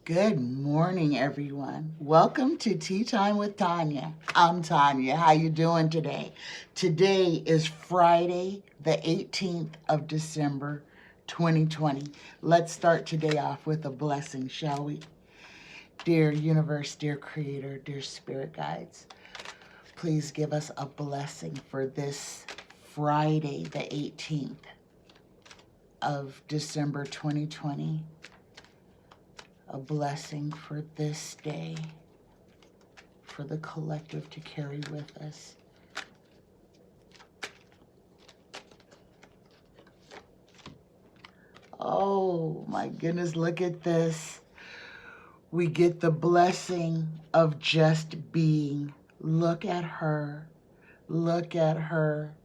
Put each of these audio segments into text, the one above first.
Good morning, everyone. Welcome to Tea Time with Tanya. I'm Tanya. How you doing today? Today is Friday, the 18th of December, 2020. Let's start today off with a blessing, shall we? Dear universe, dear creator, dear spirit guides, please give us a blessing for this Friday, the 18th of December, 2020. A blessing for this day, for the collective to carry with us. Oh my goodness, look at this. We get the blessing of just being. Look at her. Look at her.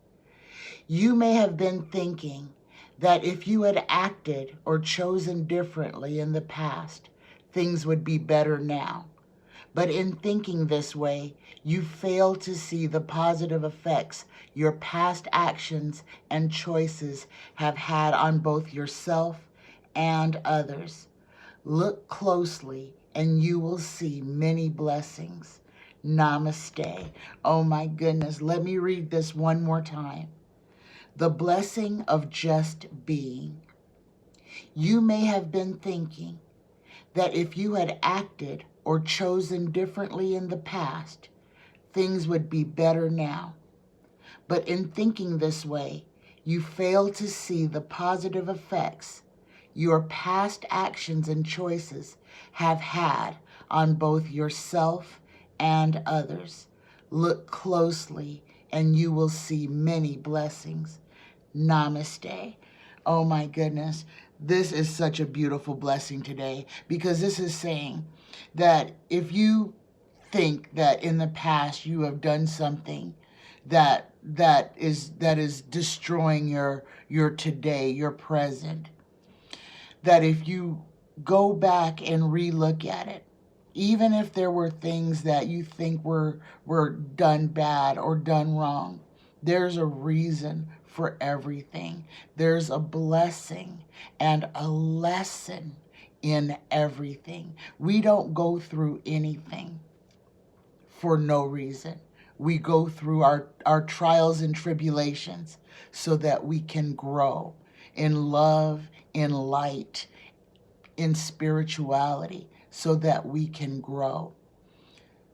You may have been thinking that if you had acted or chosen differently in the past, things would be better now. But in thinking this way, you fail to see the positive effects your past actions and choices have had on both yourself and others. Look closely and you will see many blessings. Namaste. Oh my goodness, let me read this one more time. The blessing of just being. You may have been thinking that if you had acted or chosen differently in the past, things would be better now. But in thinking this way, you fail to see the positive effects your past actions and choices have had on both yourself and others. Look closely and you will see many blessings. Namaste. Oh my goodness. This is such a beautiful blessing today, because this is saying that if you think that in the past you have done something that is destroying your today, your present, that if you go back and relook at it, even if there were things that you think were done bad or done wrong, there's a reason for everything. There's a blessing and a lesson in everything. We don't go through anything for no reason. We go through our trials and tribulations so that we can grow in love, in light, in spirituality, so that we can grow.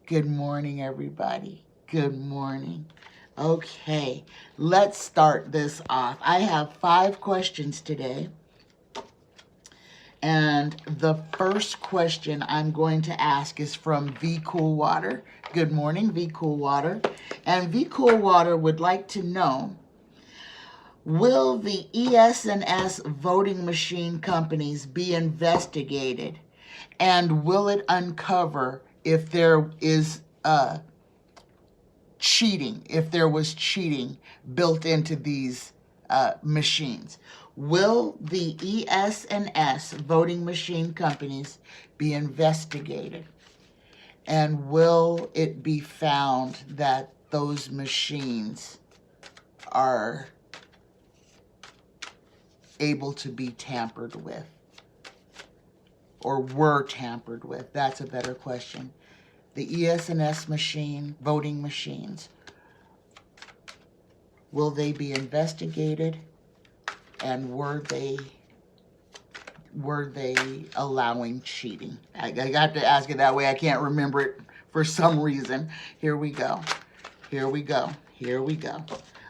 Good morning, everybody. Good morning. Okay, let's start this off. I have 5 questions today. And the first question I'm going to ask is from VCOOLWATER. Good morning, VCOOLWATER. And VCOOLWATER would like to know, will the ES&S voting machine companies be investigated? And will it uncover if there is cheating, if there was cheating built into these machines? Will the ES&S voting machine companies be investigated? And will it be found that those machines are able to be tampered with? Or were tampered with? That's a better question. The ES&S voting machines, will they be investigated? And were they allowing cheating? I got to ask it that way. I can't remember it for some reason. Here we go. Here we go. Here we go.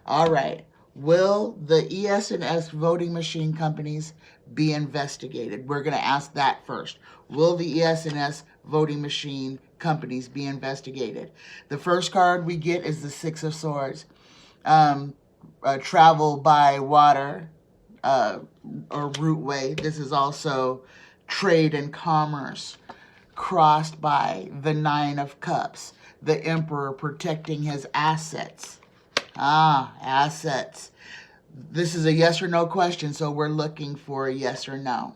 All right. Will the ES&S voting machine companies be investigated? We're going to ask that first. Will the ES&S voting machine companies be investigated? The first card we get is the 6 of Swords. Travel by water or route-way. This is also trade and commerce, crossed by the 9 of Cups. The Emperor protecting his assets. Assets. This is a yes or no question, so we're looking for a yes or no.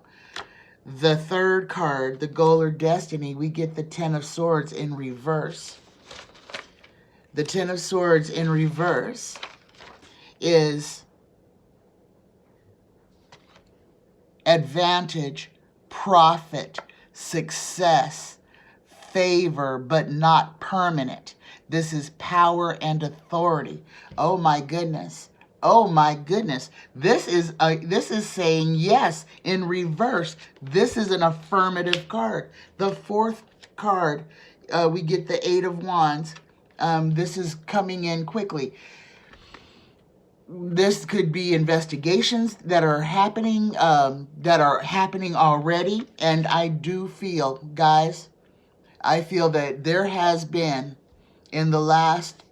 The third card, the goal or destiny, we get the 10 of Swords in reverse. The 10 of Swords in reverse is advantage, profit, success, favor, but not permanent. This is power and authority. Oh my goodness. Oh my goodness. This is saying yes in reverse. This is an affirmative card. The fourth card, we get the Eight of Wands. This is coming in quickly. This could be investigations that are happening already. And I do feel, guys, I feel that there has been, in the last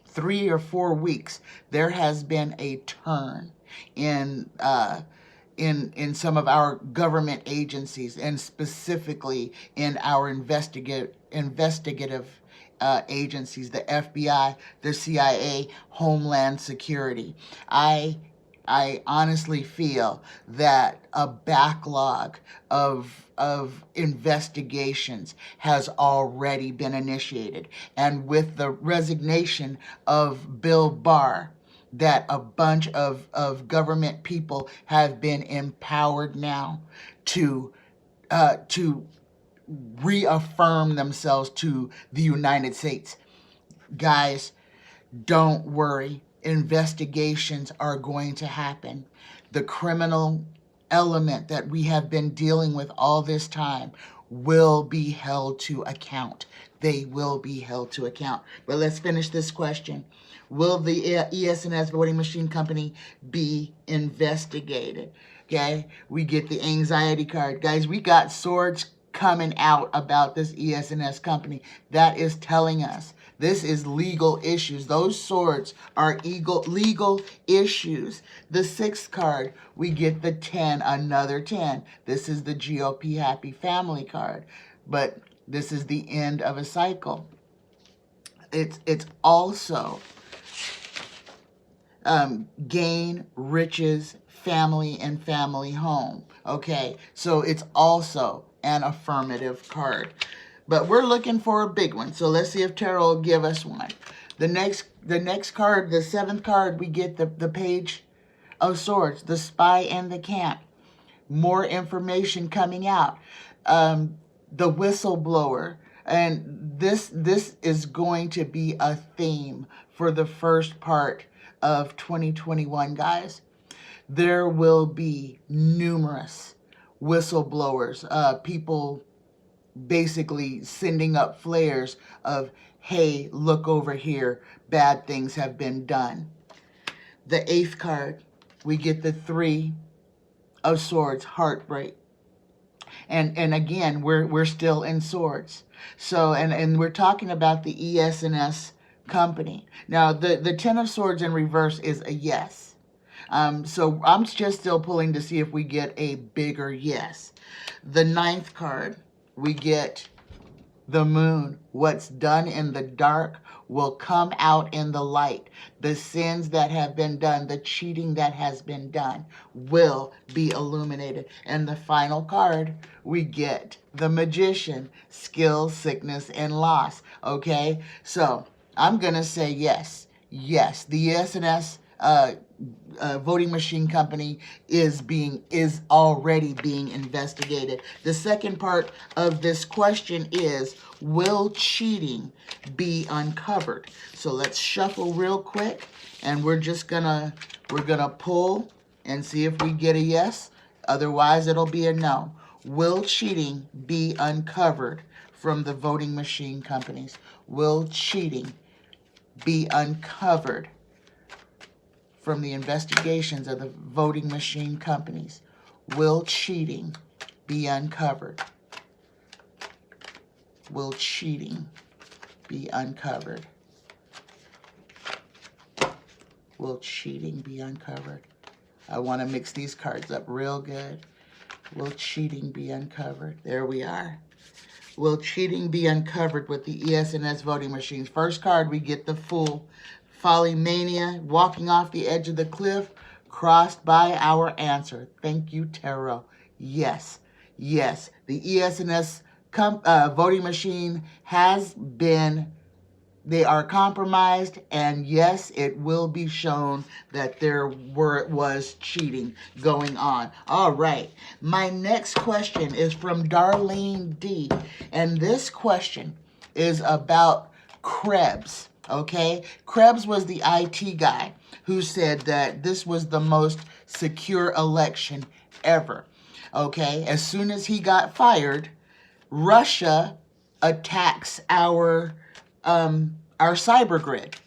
3 or 4 weeks, there has been a turn in some of our government agencies, and specifically in our investigative agencies, the FBI, the CIA, Homeland Security. I honestly feel that a backlog of investigations has already been initiated. And with the resignation of Bill Barr, that a bunch of government people have been empowered now to reaffirm themselves to the United States. Guys, don't worry. Investigations are going to happen. The criminal element that we have been dealing with all this time will be held to account. They will be held to account. But let's finish this question. Will the ES&S voting machine company be investigated? Okay, we get the anxiety card. Guys, we got swords coming out about this ES&S company. That is telling us this is legal issues. Those swords are legal issues. The sixth card, we get the 10, another 10. This is the GOP Happy Family card. But this is the end of a cycle. It's also gain, riches, family, and family home. Okay, so it's also an affirmative card. But we're looking for a big one, so let's see if tarot will give us one. The next card, the seventh card, we get the Page of Swords, the Spy and the Camp. More information coming out. The Whistleblower. And this is going to be a theme for the first part of 2021, guys. There will be numerous whistleblowers, people basically sending up flares of, hey, look over here, bad things have been done. The eighth card, we get the Three of Swords, heartbreak. And again, we're still in swords. So, and we're talking about the ES&S company. Now, the Ten of Swords in reverse is a yes. So I'm just still pulling to see if we get a bigger yes. The ninth card, we get the Moon. What's done in the dark will come out in the light. The sins that have been done, the cheating that has been done will be illuminated. And the final card, we get the Magician. Skill, sickness, and loss. Okay? So I'm going to say yes. Yes. The ES&S voting machine company is already being investigated. The second part of this question is, will cheating be uncovered? So let's shuffle real quick, and we're gonna pull and see if we get a yes. Otherwise, it'll be a no. Will cheating be uncovered from the voting machine companies? Will cheating be uncovered from the investigations of the voting machine companies? Will cheating be uncovered? Will cheating be uncovered? Will cheating be uncovered? I want to mix these cards up real good. Will cheating be uncovered? There we are. Will cheating be uncovered with the ES&S voting machines? First card, we get the Fool. Folly Mania, walking off the edge of the cliff, crossed by our answer. Thank you, tarot. Yes, yes. The ES&S voting machine has been they are compromised, and yes, it will be shown that there was cheating going on. All right, my next question is from Darlene D, and this question is about Krebs. Okay, Krebs was the IT guy who said that this was the most secure election ever. Okay, as soon as he got fired, Russia attacks our cyber grid.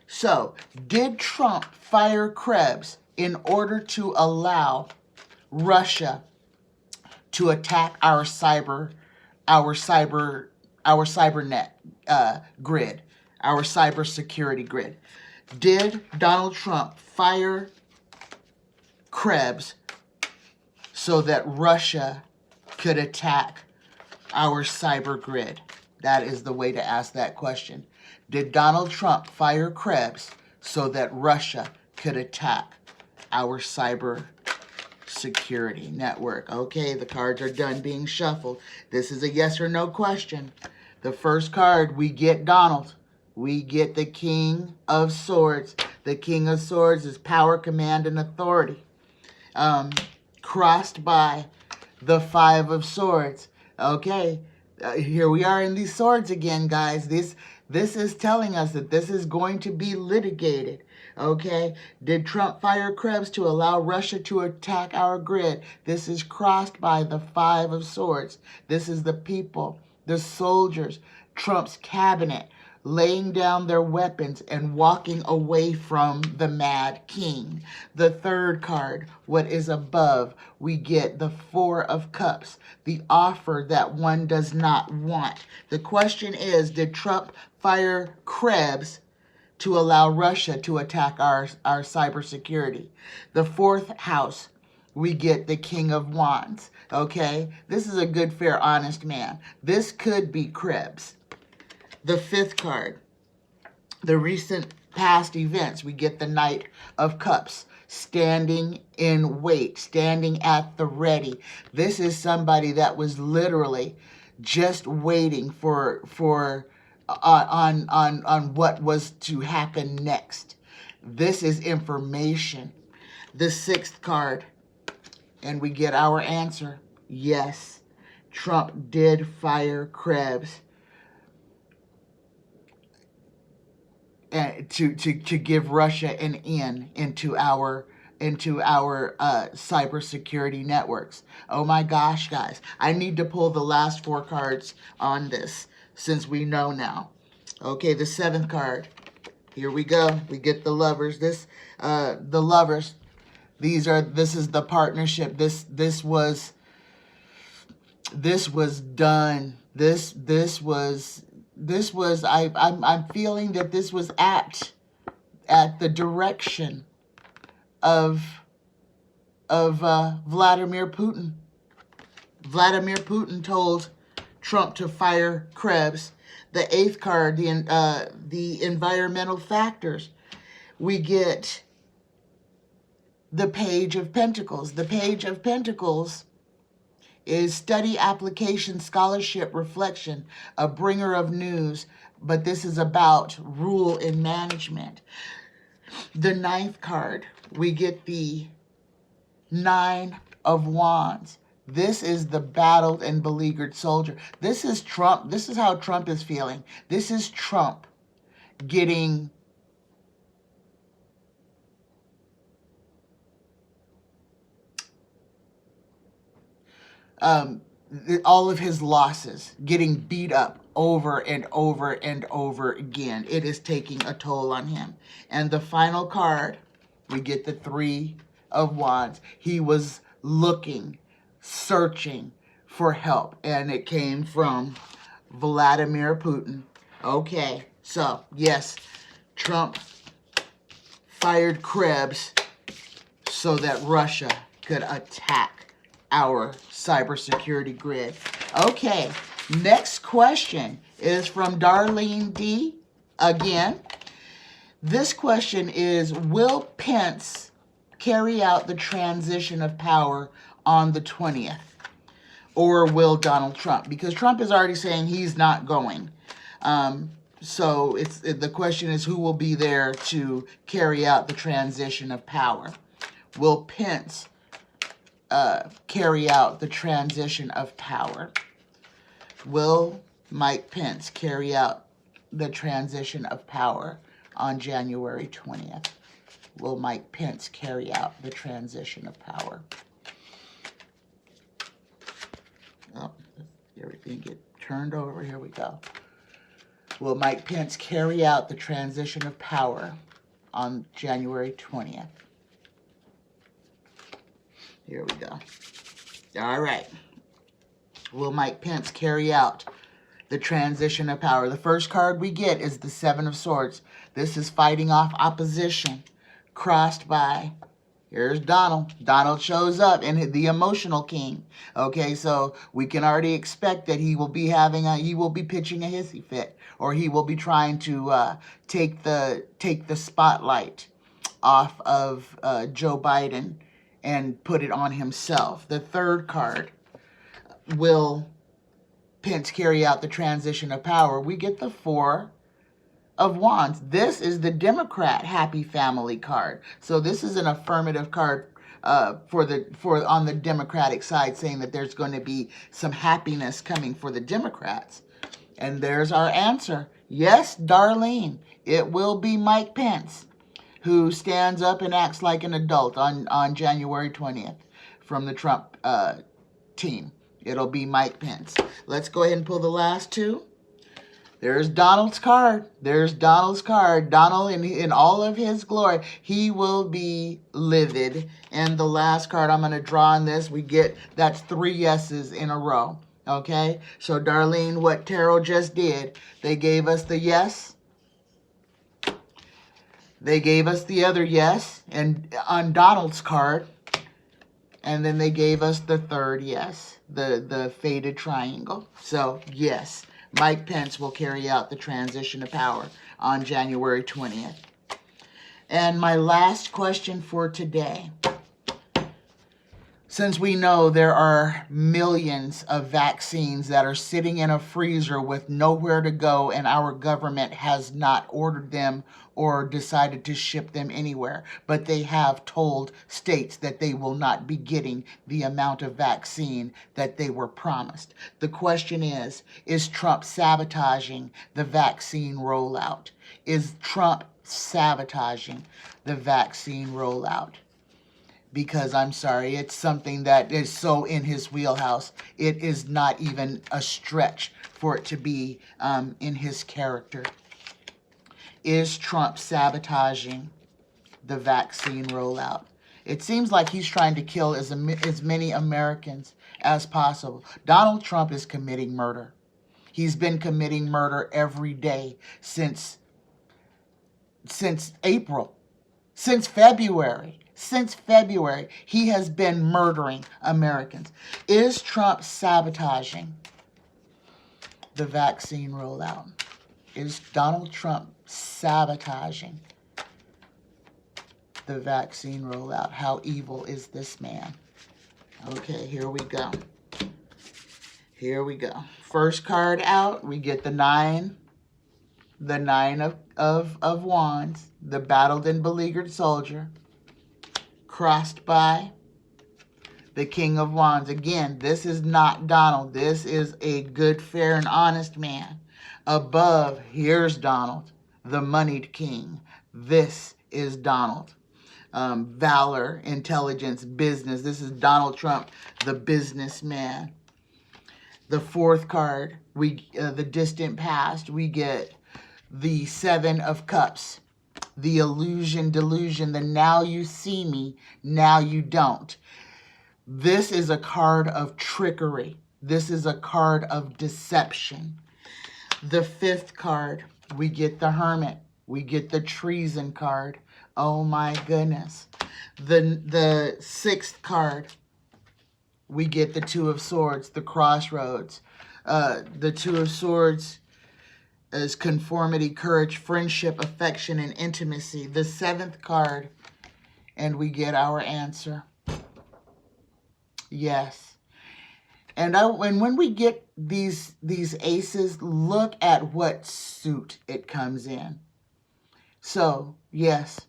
So, did Trump fire Krebs in order to allow Russia to attack our cybernet grid, our cybersecurity grid? Did Donald Trump fire Krebs so that Russia could attack our cyber grid? That is the way to ask that question. Did Donald Trump fire Krebs so that Russia could attack our cyber security network? Okay, the cards are done being shuffled. This is a yes or no question. The first card, we get Donald. We get the King of Swords. The King of Swords is power, command, and authority. Crossed by the Five of Swords. Okay, here we are in these swords again, guys. This is telling us that this is going to be litigated. Okay, did Trump fire Krebs to allow Russia to attack our grid? This is crossed by the Five of Swords. This is the people, the soldiers, Trump's cabinet, laying down their weapons and walking away from the Mad King. The third card, what is above, we get the Four of Cups, the offer that one does not want. The question is, did Trump fire Krebs to allow Russia to attack our cybersecurity? The fourth house, we get the King of Wands. Okay, this is a good, fair, honest man. This could be Krebs. The fifth card, the recent past events, we get the Knight of Cups, standing in wait, standing at the ready. This is somebody that was literally just waiting for on what was to happen next. This is information. The sixth card, and we get our answer. Yes, Trump did fire Krebs to give Russia an in into our cybersecurity networks. Oh my gosh, guys. I need to pull the last four cards on this since we know now. Okay, the seventh card. Here we go. We get the Lovers. The Lovers. This is the partnership. This was done. I'm feeling that this was at the direction of Vladimir Putin. Vladimir Putin told Trump to fire Krebs. The eighth card, the environmental factors. We get the Page of Pentacles. The Page of Pentacles is study, application, scholarship, reflection, a bringer of news, but this is about rule and management. The ninth card, we get the Nine of Wands. This is the battled and beleaguered soldier. This is Trump. This is how Trump is feeling. This is Trump getting all of his losses, getting beat up over and over and over again. It is taking a toll on him. And the final card, we get the Three of Wands. He was looking, searching for help, and it came from Vladimir Putin. Okay, so yes, Trump fired Krebs so that Russia could attack our cybersecurity grid. Okay, next question is from Darlene D. Again, this question is, will Pence carry out the transition of power on the 20th? Or will Donald Trump? Because Trump is already saying he's not going. So the question is, who will be there to carry out the transition of power? Will Pence carry out the transition of power? Will Mike Pence carry out the transition of power on January 20th? Will Mike Pence carry out the transition of power? Oh, everything get turned over. Here we go. Will Mike Pence carry out the transition of power on January 20th? Here we go. All right. Will Mike Pence carry out the transition of power? The first card we get is the Seven of Swords. This is fighting off opposition, crossed by, here's Donald. Donald shows up, and the emotional king. Okay, so we can already expect that he will be pitching a hissy fit, or he will be trying to take the spotlight off of Joe Biden and put it on himself. The third card, will Pence carry out the transition of power? We get the Four of Wands. This is the Democrat happy family card. So this is an affirmative card on the Democratic side, saying that there's going to be some happiness coming for the Democrats. And there's our answer. Yes, Darlene, it will be Mike Pence who stands up and acts like an adult on January 20th from the Trump team. It'll be Mike Pence. Let's go ahead and pull the last two. There's Donald's card. There's Donald's card. Donald, in all of his glory, he will be livid. And the last card I'm going to draw on this, that's 3 yeses in a row. Okay? So, Darlene, what tarot just did, they gave us the yes. They gave us the other yes and on Donald's card. And then they gave us the third yes, the faded triangle. So, yes, Mike Pence will carry out the transition of power on January 20th. And my last question for today. Since we know there are millions of vaccines that are sitting in a freezer with nowhere to go, and our government has not ordered them or decided to ship them anywhere, but they have told states that they will not be getting the amount of vaccine that they were promised. The question is Trump sabotaging the vaccine rollout? Is Trump sabotaging the vaccine rollout? Because I'm sorry, it's something that is so in his wheelhouse. It is not even a stretch for it to be in his character. Is Trump sabotaging the vaccine rollout? It seems like he's trying to kill as many Americans as possible. Donald Trump is committing murder. He's been committing murder every day since April, since February. Since February, he has been murdering Americans. Is Trump sabotaging the vaccine rollout? Is Donald Trump sabotaging the vaccine rollout? How evil is this man? Okay, here we go. Here we go. First card out, we get the nine of wands, the battled and beleaguered soldier, crossed by the King of Wands. Again, this is not Donald. This is a good, fair, and honest man. Above, here's Donald, the moneyed king. This is Donald. Valor, intelligence, business. This is Donald Trump, the businessman. The fourth card, the distant past, we get the Seven of Cups. The illusion, delusion, the now you see me, now you don't. This is a card of trickery. This is a card of deception. The fifth card, we get the Hermit. We get the treason card. Oh my goodness. The sixth card, we get the Two of Swords, the crossroads. The Two of Swords is conformity, courage, friendship, affection, and intimacy. The seventh card, and we get our answer. Yes. And when we get these aces, look at what suit it comes in. So, yes,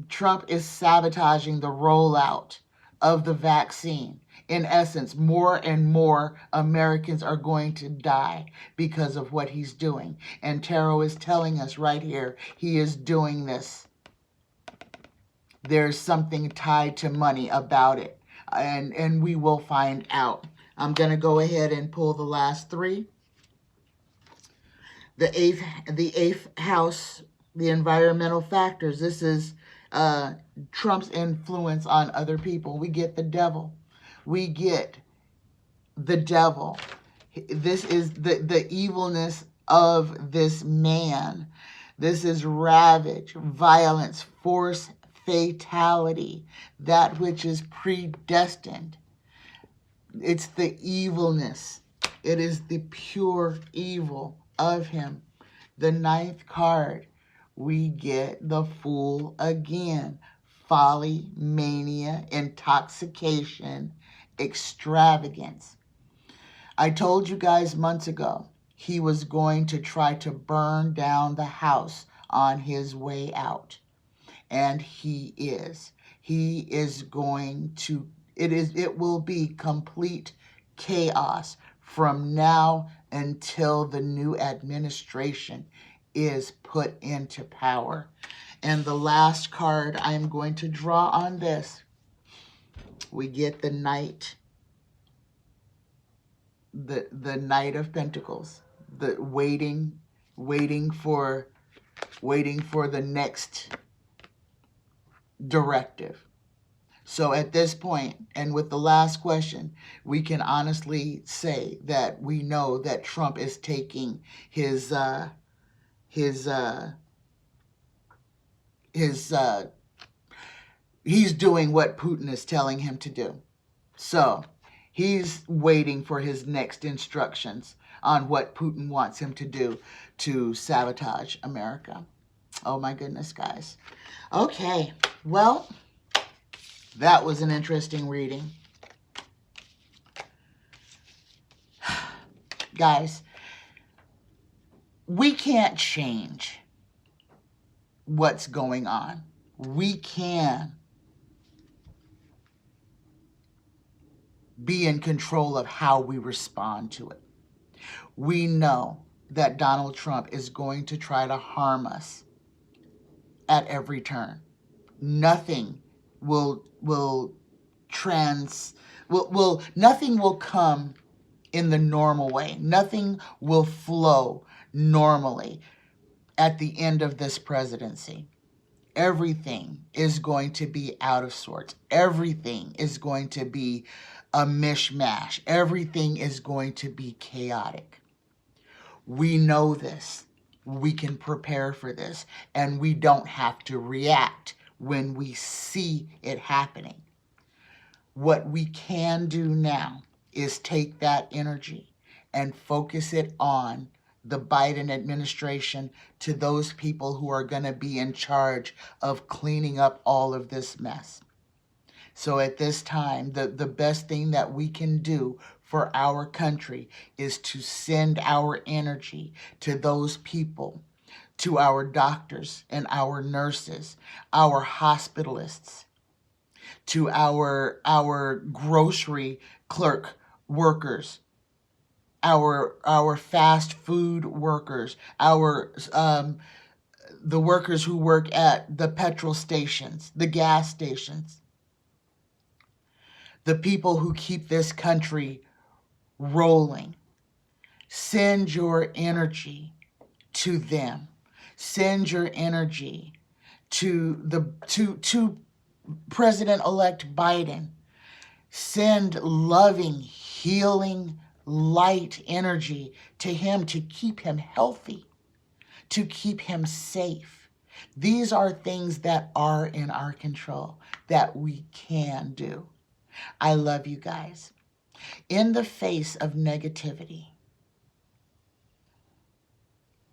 Trump is sabotaging the rollout of the vaccine. In essence, more and more Americans are going to die because of what he's doing. And Tarot is telling us right here, he is doing this. There's something tied to money about it. And we will find out. I'm going to go ahead and pull the last three. The eighth house, the environmental factors. This is Trump's influence on other people. We get the devil. We get the devil. This is the evilness of this man. This is ravage, violence, force, fatality, that which is predestined. It's the evilness. It is the pure evil of him. The ninth card, we get the Fool again. Folly, mania, intoxication, extravagance. I told you guys months ago he was going to try to burn down the house on his way out. And he is. He is going to, it will be complete chaos from now until the new administration is put into power. And the last card I'm going to draw on this, we get the Knight, the Knight of Pentacles, the waiting for the next directive. So at this point, and with the last question, we can honestly say that we know that Trump is taking he's doing what Putin is telling him to do. So he's waiting for his next instructions on what Putin wants him to do to sabotage America. Oh my goodness, guys. Okay, well, that was an interesting reading. Guys, we can't change what's going on. We can be in control of how we respond to it. We know that Donald Trump is going to try to harm us at every turn. Nothing nothing will come in the normal way. Nothing will flow normally at the end of this presidency. Everything is going to be out of sorts. Everything is going to be a mishmash. Everything is going to be chaotic. We know this. We can prepare for this, and we don't have to react when we see it happening. What we can do now is take that energy and focus it on the Biden administration, to those people who are going to be in charge of cleaning up all of this mess. So at this time, the best thing that we can do for our country is to send our energy to those people, to our doctors and our nurses, our hospitalists, to our grocery clerk workers, our fast food workers, the workers who work at the petrol stations, the gas stations, the people who keep this country rolling. Send your energy to them. Send your energy to President-elect Biden. Send loving, healing, light energy to him to keep him healthy, to keep him safe. These are things that are in our control, that we can do. I love you guys. In the face of negativity,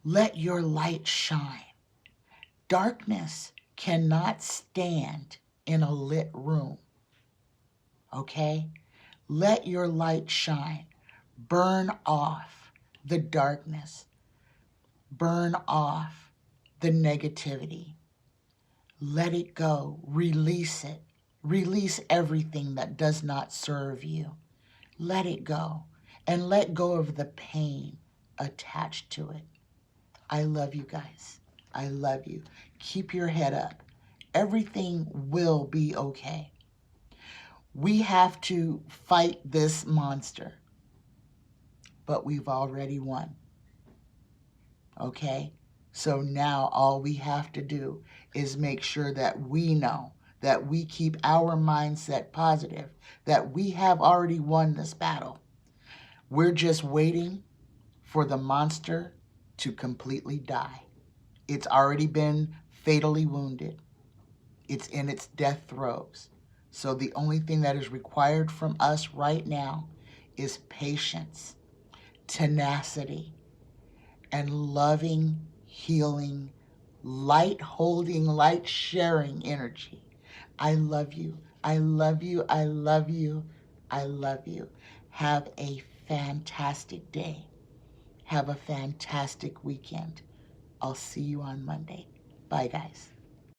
let your light shine. Darkness cannot stand in a lit room. Okay? Let your light shine. Burn off the darkness. Burn off the negativity. Let it go. Release it. Release everything that does not serve you. Let it go. And let go of the pain attached to it. I love you guys. I love you. Keep your head up. Everything will be okay. We have to fight this monster, but we've already won. Okay? So now all we have to do is make sure that we know that we keep our mindset positive, that we have already won this battle. We're just waiting for the monster to completely die. It's already been fatally wounded. It's in its death throes. So the only thing that is required from us right now is patience, tenacity, and loving, healing, light holding, light sharing energy. I love you. I love you. I love you. I love you. Have a fantastic day. Have a fantastic weekend. I'll see you on Monday. Bye, guys.